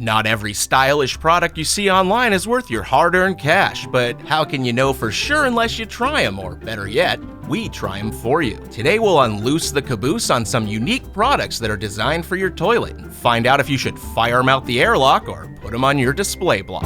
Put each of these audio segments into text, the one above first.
Not every stylish product you see online is worth your hard-earned cash, but how can you know for sure unless you try them, or better yet, we try them for you. Today we'll unloose the caboose on some unique products that are designed for your toilet and find out if you should fire them out the airlock or put them on your display block.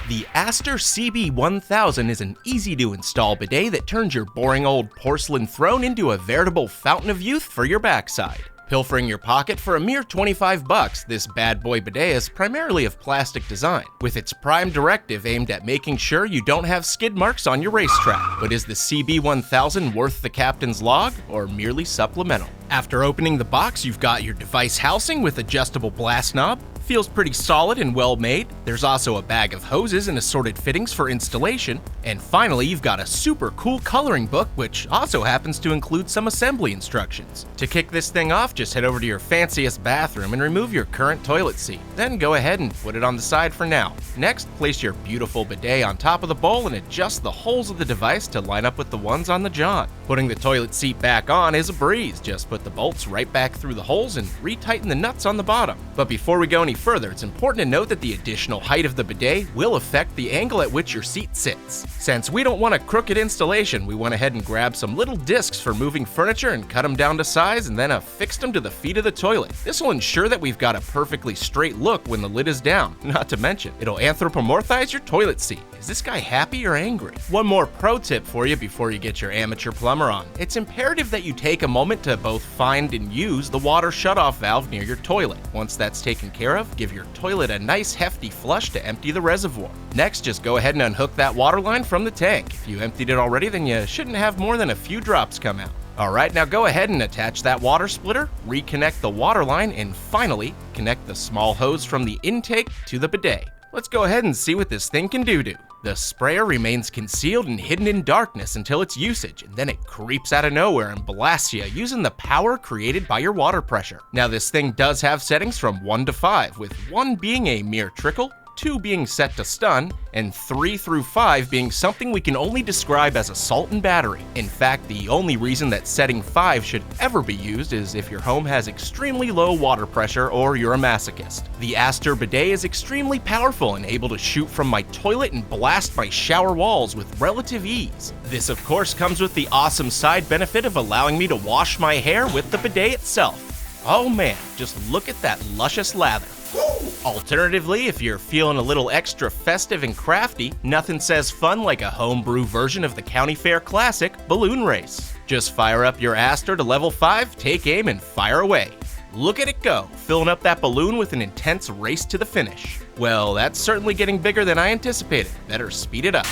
The Astor CB1000 is an easy-to-install bidet that turns your boring old porcelain throne into a veritable fountain of youth for your backside. Pilfering your pocket for a mere $25, this bad boy bidet is primarily of plastic design, with its prime directive aimed at making sure you don't have skid marks on your racetrack. But is the CB1000 worth the captain's log, or merely supplemental? After opening the box, you've got your device housing with adjustable blast knob. Feels pretty solid and well made. There's also a bag of hoses and assorted fittings for installation. And finally, you've got a super cool coloring book, which also happens to include some assembly instructions. To kick this thing off, just head over to your fanciest bathroom and remove your current toilet seat. Then go ahead and put it on the side for now. Next, place your beautiful bidet on top of the bowl and adjust the holes of the device to line up with the ones on the john. Putting the toilet seat back on is a breeze. Just put the bolts right back through the holes and retighten the nuts on the bottom. But before we go any further, it's important to note that the additional height of the bidet will affect the angle at which your seat sits. Since we don't want a crooked installation, we went ahead and grabbed some little discs for moving furniture and cut them down to size and then affixed them to the feet of the toilet. This will ensure that we've got a perfectly straight look when the lid is down. Not to mention, it'll anthropomorphize your toilet seat. Is this guy happy or angry? One more pro tip for you before you get your amateur plumber on. It's imperative that you take a moment to both find and use the water shutoff valve near your toilet. Once that's taken care of, give your toilet a nice hefty flush to empty the reservoir. Next, just go ahead and unhook that water line from the tank. If you emptied it already, then you shouldn't have more than a few drops come out. Alright, now go ahead and attach that water splitter, reconnect the water line, and finally, connect the small hose from the intake to the bidet. Let's go ahead and see what this thing can do. The sprayer remains concealed and hidden in darkness until its usage, and then it creeps out of nowhere and blasts you using the power created by your water pressure. Now this thing does have settings from 1 to 5, with 1 being a mere trickle, 2 being set to stun, and 3 through 5 being something we can only describe as assault and battery. In fact, the only reason that setting 5 should ever be used is if your home has extremely low water pressure or you're a masochist. The Astor bidet is extremely powerful and able to shoot from my toilet and blast my shower walls with relative ease. This of course comes with the awesome side benefit of allowing me to wash my hair with the bidet itself. Oh man, just look at that luscious lather. Alternatively, if you're feeling a little extra festive and crafty, nothing says fun like a homebrew version of the county fair classic, Balloon Race. Just fire up your Astor to level 5, take aim, and fire away. Look at it go, filling up that balloon with an intense race to the finish. Well, that's certainly getting bigger than I anticipated. Better speed it up.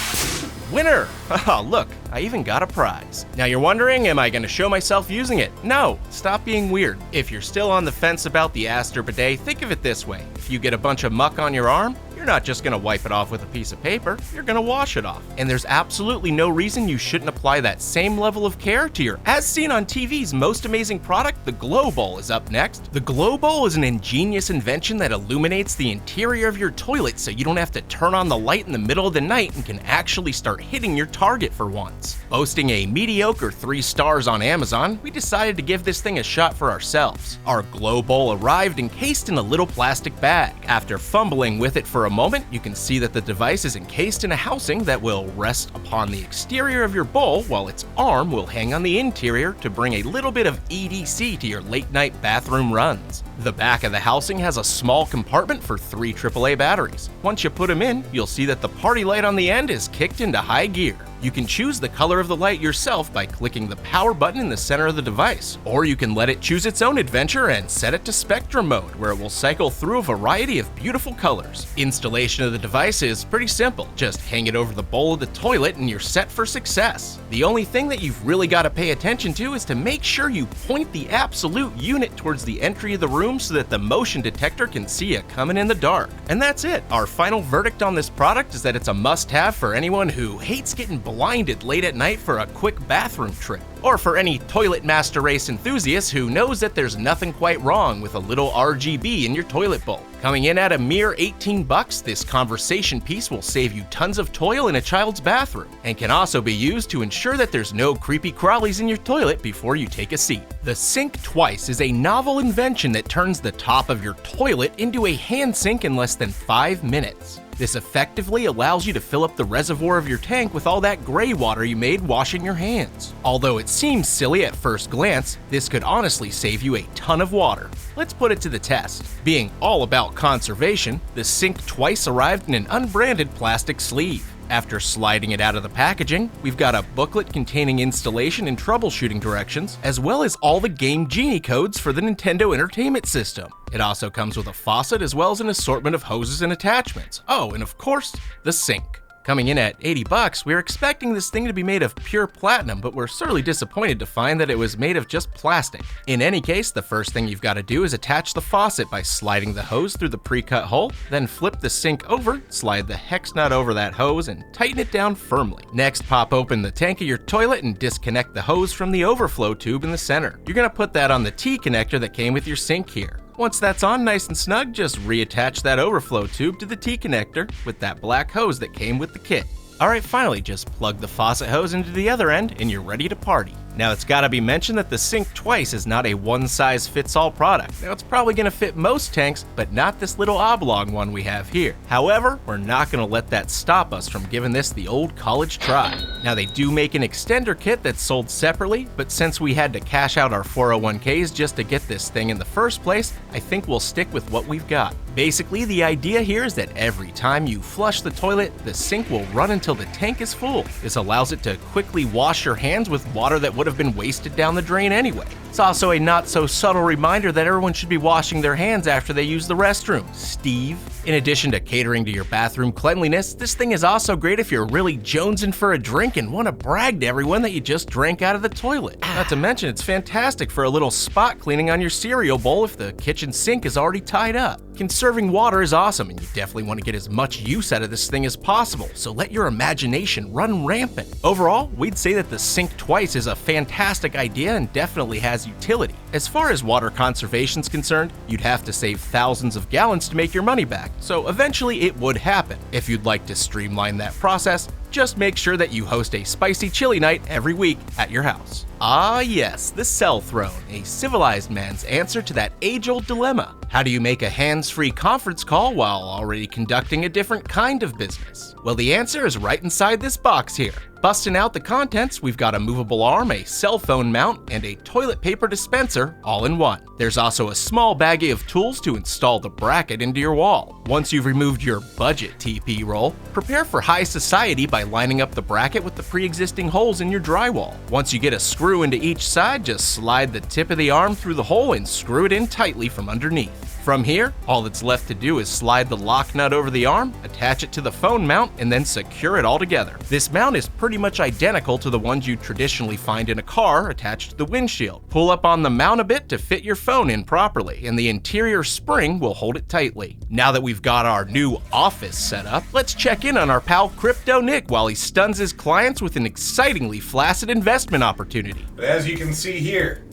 Winner! Oh, look, I even got a prize. Now you're wondering, am I going to show myself using it? No, stop being weird. If you're still on the fence about the Astor bidet, think of it this way. If you get a bunch of muck on your arm, you're not just going to wipe it off with a piece of paper, you're going to wash it off. And there's absolutely no reason you shouldn't apply that same level of care to your, as seen on TV's most amazing product, the Glow Bowl is up next. The Glow Bowl is an ingenious invention that illuminates the interior of your toilet so you don't have to turn on the light in the middle of the night and can actually start hitting your target for once. Boasting a mediocre 3 stars on Amazon, we decided to give this thing a shot for ourselves. Our Glow Bowl arrived encased in a little plastic bag. After fumbling with it for a moment, you can see that the device is encased in a housing that will rest upon the exterior of your bowl while its arm will hang on the interior to bring a little bit of EDC to your late night bathroom runs. The back of the housing has a small compartment for 3 AAA batteries. Once you put them in, you'll see that the party light on the end is kicked into high gear. You can choose the color of the light yourself by clicking the power button in the center of the device, or you can let it choose its own adventure and set it to spectrum mode, where it will cycle through a variety of beautiful colors. Installation of the device is pretty simple. Just hang it over the bowl of the toilet and you're set for success. The only thing that you've really got to pay attention to is to make sure you point the absolute unit towards the entry of the room so that the motion detector can see you coming in the dark. And that's it. Our final verdict on this product is that it's a must-have for anyone who hates getting blinded late at night for a quick bathroom trip. Or for any toilet master race enthusiast who knows that there's nothing quite wrong with a little RGB in your toilet bowl. Coming in at a mere $18, this conversation piece will save you tons of toil in a child's bathroom, and can also be used to ensure that there's no creepy crawlies in your toilet before you take a seat. The Sink Twice is a novel invention that turns the top of your toilet into a hand sink in less than 5 minutes. This effectively allows you to fill up the reservoir of your tank with all that gray water you made washing your hands. Although it seems silly at first glance, this could honestly save you a ton of water. Let's put it to the test. Being all about conservation, the Sink Twice arrived in an unbranded plastic sleeve. After sliding it out of the packaging, we've got a booklet containing installation and troubleshooting directions, as well as all the Game Genie codes for the Nintendo Entertainment System. It also comes with a faucet as well as an assortment of hoses and attachments. Oh, and of course, the sink. Coming in at $80, we were expecting this thing to be made of pure platinum, but we're sorely disappointed to find that it was made of just plastic. In any case, the first thing you've got to do is attach the faucet by sliding the hose through the pre-cut hole, then flip the sink over, slide the hex nut over that hose, and tighten it down firmly. Next, pop open the tank of your toilet and disconnect the hose from the overflow tube in the center. You're going to put that on the T connector that came with your sink here. Once that's on nice and snug, just reattach that overflow tube to the T connector with that black hose that came with the kit. Alright, finally, just plug the faucet hose into the other end and you're ready to party. Now, it's gotta be mentioned that the Sink Twice is not a one-size-fits-all product. Now, it's probably gonna fit most tanks, but not this little oblong one we have here. However, we're not gonna let that stop us from giving this the old college try. Now, they do make an extender kit that's sold separately, but since we had to cash out our 401ks just to get this thing in the first place, I think we'll stick with what we've got. Basically, the idea here is that every time you flush the toilet, the sink will run until the tank is full. This allows it to quickly wash your hands with water that would have been wasted down the drain anyway. It's also a not-so-subtle reminder that everyone should be washing their hands after they use the restroom, Steve. In addition to catering to your bathroom cleanliness, this thing is also great if you're really jonesing for a drink and want to brag to everyone that you just drank out of the toilet. Not to mention, it's fantastic for a little spot cleaning on your cereal bowl if the kitchen sink is already tied up. Conserving water is awesome, and you definitely want to get as much use out of this thing as possible, so let your imagination run rampant. Overall, we'd say that the Sink Twice is a fantastic idea and definitely has utility. As far as water conservation's concerned, you'd have to save thousands of gallons to make your money back, so eventually it would happen. If you'd like to streamline that process, just make sure that you host a spicy chili night every week at your house. Ah yes, the cell throne, a civilized man's answer to that age-old dilemma. How do you make a hands-free conference call while already conducting a different kind of business? Well, the answer is right inside this box here. Busting out the contents, we've got a movable arm, a cell phone mount, and a toilet paper dispenser all in one. There's also a small baggie of tools to install the bracket into your wall. Once you've removed your budget TP roll, prepare for high society by lining up the bracket with the pre-existing holes in your drywall. Once you get a screw into each side, just slide the tip of the arm through the hole and screw it in tightly from underneath. From here, all that's left to do is slide the lock nut over the arm, attach it to the phone mount, and then secure it all together. This mount is pretty much identical to the ones you traditionally find in a car attached to the windshield. Pull up on the mount a bit to fit your phone in properly, and the interior spring will hold it tightly. Now that we've got our new office set up, let's check in on our pal Crypto Nick while he stuns his clients with an excitingly flaccid investment opportunity. But as you can see here,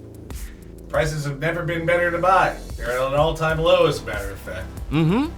prices have never been better to buy. They're at an all-time low, as a matter of fact.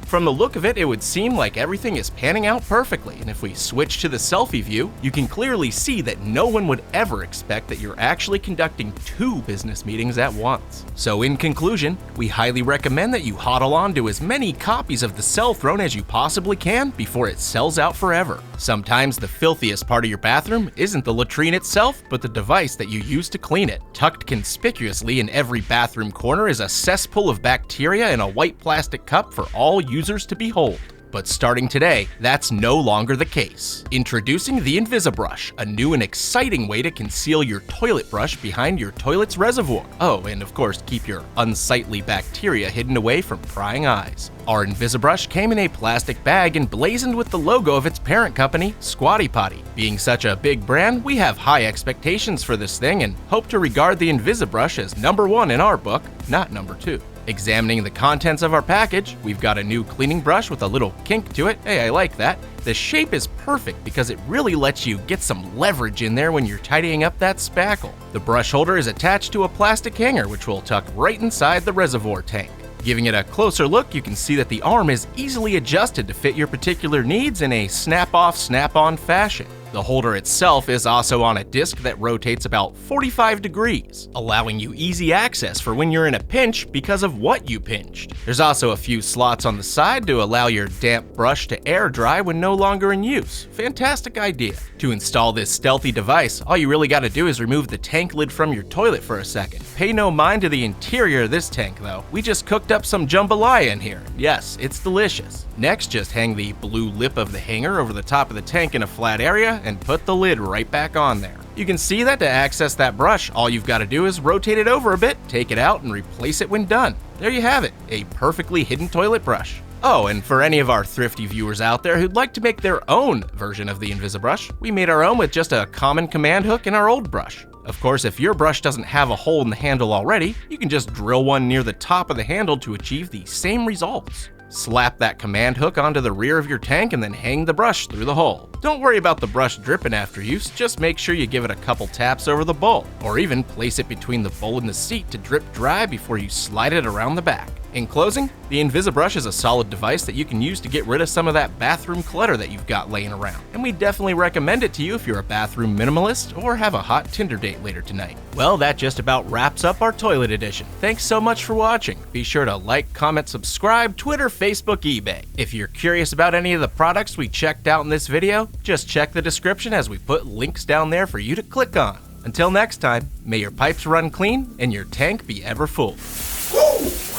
From the look of it, it would seem like everything is panning out perfectly, and if we switch to the selfie view, you can clearly see that no one would ever expect that you're actually conducting 2 business meetings at once. So in conclusion, we highly recommend that you hodl on to as many copies of the Cell Throne as you possibly can before it sells out forever. Sometimes the filthiest part of your bathroom isn't the latrine itself, but the device that you use to clean it. Tucked conspicuously in every bathroom corner is a cesspool of bacteria in a white plastic cup for all users to behold. But starting today, that's no longer the case. Introducing the Invisibrush, a new and exciting way to conceal your toilet brush behind your toilet's reservoir. Oh, and of course, keep your unsightly bacteria hidden away from prying eyes. Our Invisibrush came in a plastic bag emblazoned with the logo of its parent company, Squatty Potty. Being such a big brand, we have high expectations for this thing and hope to regard the Invisibrush as #1 in our book, not #2. Examining the contents of our package, we've got a new cleaning brush with a little kink to it. Hey, I like that. The shape is perfect because it really lets you get some leverage in there when you're tidying up that spackle. The brush holder is attached to a plastic hanger which will tuck right inside the reservoir tank. Giving it a closer look, you can see that the arm is easily adjusted to fit your particular needs in a snap-off, snap-on fashion. The holder itself is also on a disc that rotates about 45 degrees, allowing you easy access for when you're in a pinch because of what you pinched. There's also a few slots on the side to allow your damp brush to air dry when no longer in use. Fantastic idea. To install this stealthy device, all you really gotta do is remove the tank lid from your toilet for a second. Pay no mind to the interior of this tank though. We just cooked up some jambalaya in here. Yes, it's delicious. Next, just hang the blue lip of the hanger over the top of the tank in a flat area and put the lid right back on there. You can see that to access that brush, all you've got to do is rotate it over a bit, take it out, and replace it when done. There you have it, a perfectly hidden toilet brush. Oh, and for any of our thrifty viewers out there who'd like to make their own version of the Invisibrush, we made our own with just a common command hook in our old brush. Of course, if your brush doesn't have a hole in the handle already, you can just drill one near the top of the handle to achieve the same results. Slap that command hook onto the rear of your tank and then hang the brush through the hole. Don't worry about the brush dripping after use, just make sure you give it a couple taps over the bowl, or even place it between the bowl and the seat to drip dry before you slide it around the back. In closing, the Invisibrush is a solid device that you can use to get rid of some of that bathroom clutter that you've got laying around, and we definitely recommend it to you if you're a bathroom minimalist or have a hot Tinder date later tonight. Well, that just about wraps up our toilet edition. Thanks so much for watching. Be sure to like, comment, subscribe, Twitter, Facebook, eBay. If you're curious about any of the products we checked out in this video, just check the description as we put links down there for you to click on. Until next time, may your pipes run clean and your tank be ever full. Woo!